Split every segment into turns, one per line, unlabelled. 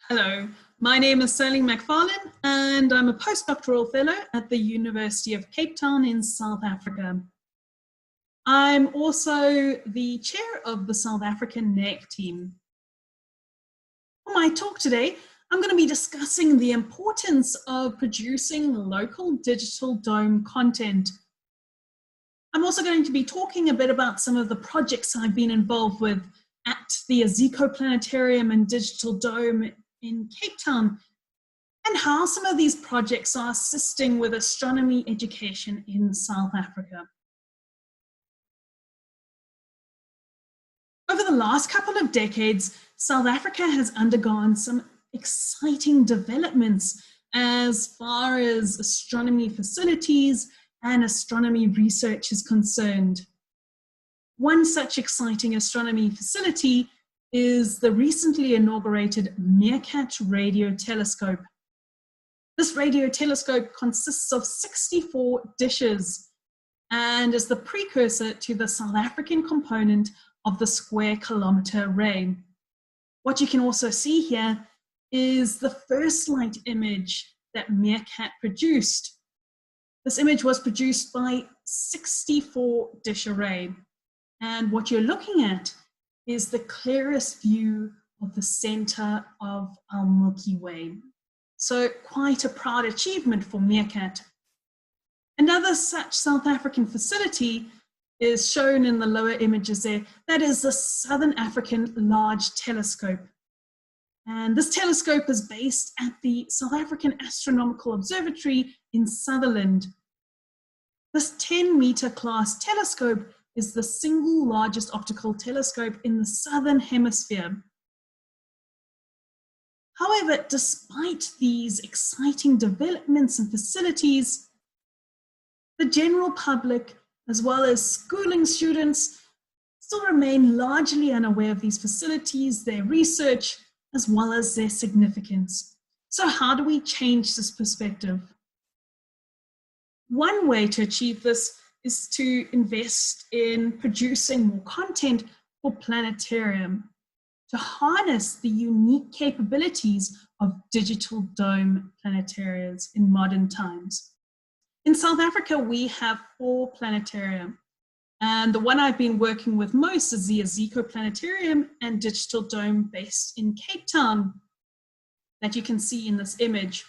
Hello, my name is MacFarlane and I'm a postdoctoral fellow at the University of Cape Town in South Africa. I'm also the chair of the South African NEC team. For my talk today, I'm going to be discussing the importance of producing local digital dome content. I'm also going to be talking a bit about some of the projects I've been involved with at the Ziko Planetarium and Digital Dome in Cape Town, and how some of these projects are assisting with astronomy education in South Africa. Over the last couple of decades, South Africa has undergone some exciting developments as far as astronomy facilities and astronomy research is concerned. One such exciting astronomy facility is the recently inaugurated Meerkat radio telescope. This radio telescope consists of 64 dishes and is the precursor to the South African component of the square kilometre array. What you can also see here is the first light image that Meerkat produced. This image was produced by 64 dish array. And what you're looking at is the clearest view of the center of our Milky Way. So quite a proud achievement for Meerkat. Another such South African facility is shown in the lower images there. That is the Southern African Large Telescope. And this telescope is based at the South African Astronomical Observatory in Sutherland. This 10-meter class telescope is the single largest optical telescope in the Southern Hemisphere. However, despite these exciting developments and facilities, the general public, as well as schooling students, still remain largely unaware of these facilities, their research, as well as their significance. So how do we change this perspective? One way to achieve this is to invest in producing more content for Planetarium, to harness the unique capabilities of digital dome planetarias in modern times. In South Africa, we have 4 planetarium, and the one I've been working with most is the Ziko Planetarium and Digital Dome based in Cape Town that you can see in this image.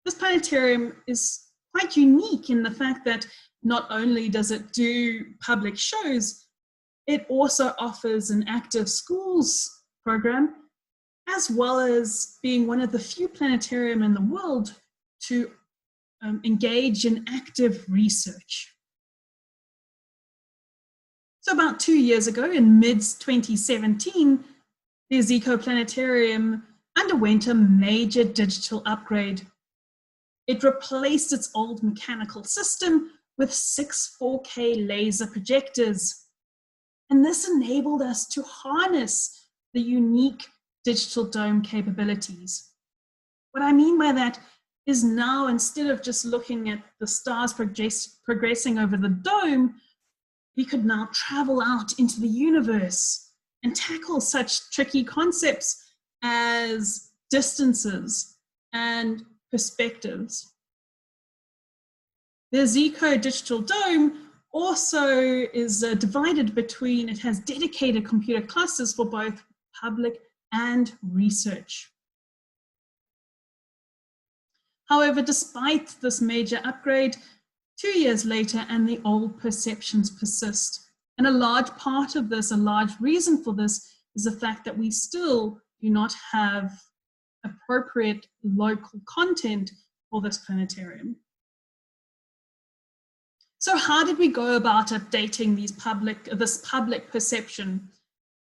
This planetarium is quite unique in the fact that not only does it do public shows, it also offers an active schools program, as well as being one of the few planetarium in the world to engage in active research. So about 2 years ago, in mid-2017, the Ziko Planetarium underwent a major digital upgrade. It replaced its old mechanical system with 6 4K laser projectors. And this enabled us to harness the unique digital dome capabilities. What I mean by that is now, instead of just looking at the stars progressing over the dome, we could now travel out into the universe and tackle such tricky concepts as distances and perspectives. The Ziko Digital Dome also is divided between, it has dedicated computer clusters for both public and research. However, despite this major upgrade, 2 years later and the old perceptions persist. And a large part of this, a large reason for this, is the fact that we still do not have appropriate local content for this planetarium. So how did we go about updating this public perception?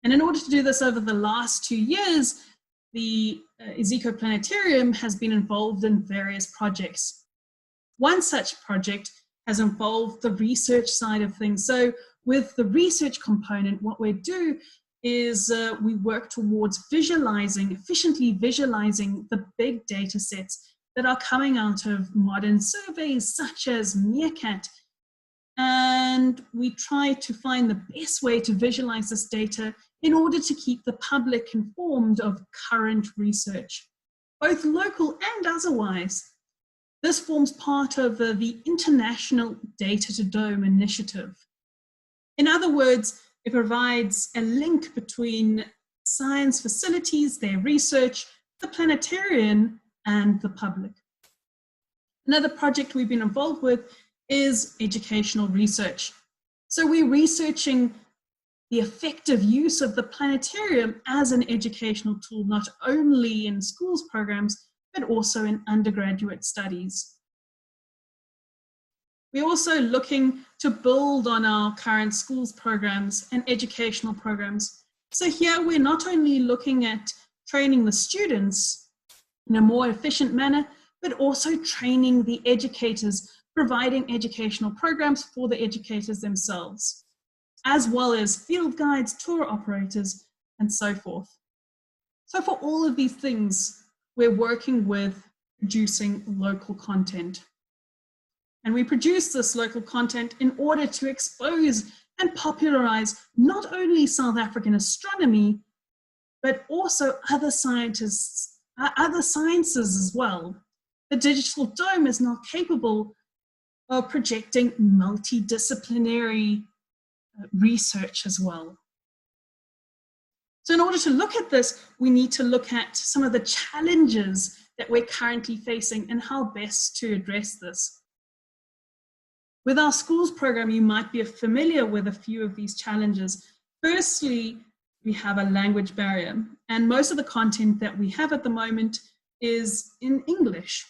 And in order to do this over the last 2 years, the Iziko Planetarium has been involved in various projects. One such project has involved the research side of things. So with the research component, what we do is we work towards efficiently visualizing the big data sets that are coming out of modern surveys such as Meerkat. And we try to find the best way to visualize this data in order to keep the public informed of current research. both local and otherwise. This forms part of the International Data to Dome initiative. In other words, it provides a link between science facilities, their research, the planetarium, and the public. Another project we've been involved with is educational research. So we're researching the effective use of the planetarium as an educational tool, not only in schools programs, but also in undergraduate studies. We're also looking to build on our current schools programs and educational programs. So here we're not only looking at training the students in a more efficient manner, but also training the educators, providing educational programs for the educators themselves, as well as field guides, tour operators, and so forth. So for all of these things, we're working with producing local content. And we produce this local content in order to expose and popularize not only South African astronomy, but also other sciences as well. The Digital Dome is now capable of projecting multidisciplinary research as well. So in order to look at this, we need to look at some of the challenges that we're currently facing and how best to address this. With our schools program, you might be familiar with a few of these challenges. Firstly, we have a language barrier, and most of the content that we have at the moment is in English,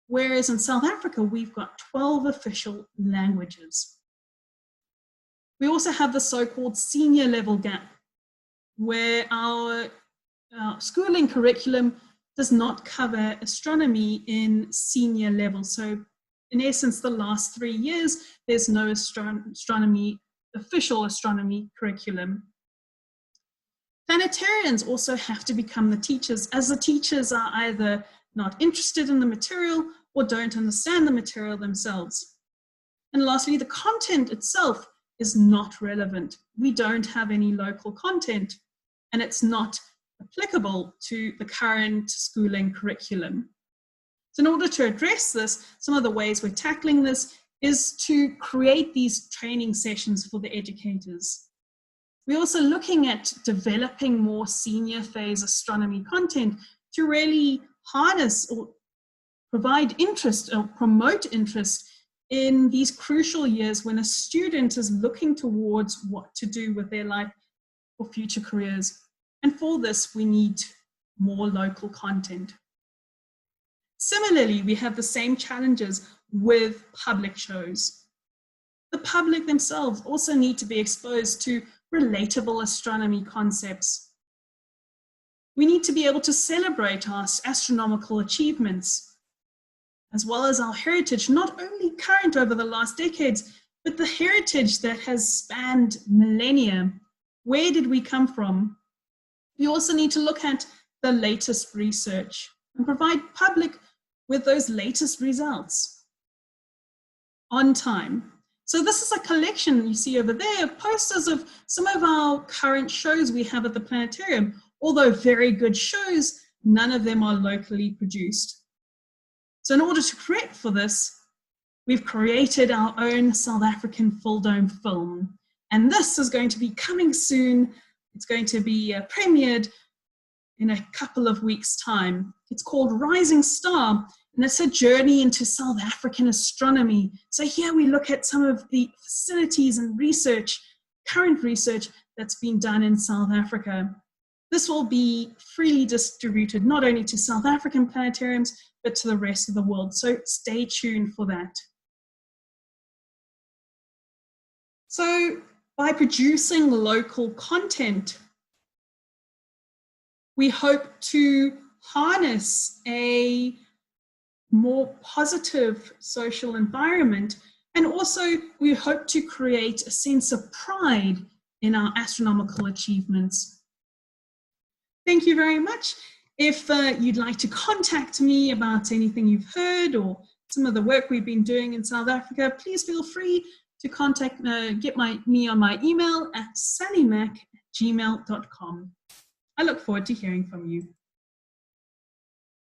whereas in South Africa, we've got 12 official languages. We also have the so-called senior level gap, where our schooling curriculum does not cover astronomy in senior level. So in essence, the last 3 years, there's no official astronomy curriculum. Planetarians also have to become the teachers, as the teachers are either not interested in the material or don't understand the material themselves. And lastly, the content itself is not relevant. We don't have any local content, and it's not applicable to the current schooling curriculum. So in order to address this, some of the ways we're tackling this is to create these training sessions for the educators. We're also looking at developing more senior phase astronomy content to really harness or provide interest or promote interest in these crucial years when a student is looking towards what to do with their life for future careers. And for this, we need more local content. Similarly, we have the same challenges with public shows. The public themselves also need to be exposed to relatable astronomy concepts. We need to be able to celebrate our astronomical achievements, as well as our heritage, not only current over the last decades, but the heritage that has spanned millennia. Where did we come from? We also need to look at the latest research and provide public with those latest results on time. So this is a collection you see over there of posters of some of our current shows we have at the planetarium. Although very good shows, none of them are locally produced. So in order to correct for this, we've created our own South African full dome film. And this is going to be coming soon. It's going to be premiered in a couple of weeks' time. It's called Rising Star, and it's a journey into South African astronomy. So here we look at some of the facilities and research, current research that's been done in South Africa. This will be freely distributed not only to South African planetariums, but to the rest of the world. So stay tuned for that. So by producing local content, we hope to harness a more positive social environment, and also we hope to create a sense of pride in our astronomical achievements. Thank you very much. If you'd like to contact me about anything you've heard or some of the work we've been doing in South Africa, please feel free to contact me on my email at sallymac@gmail.com. I look forward to hearing from you.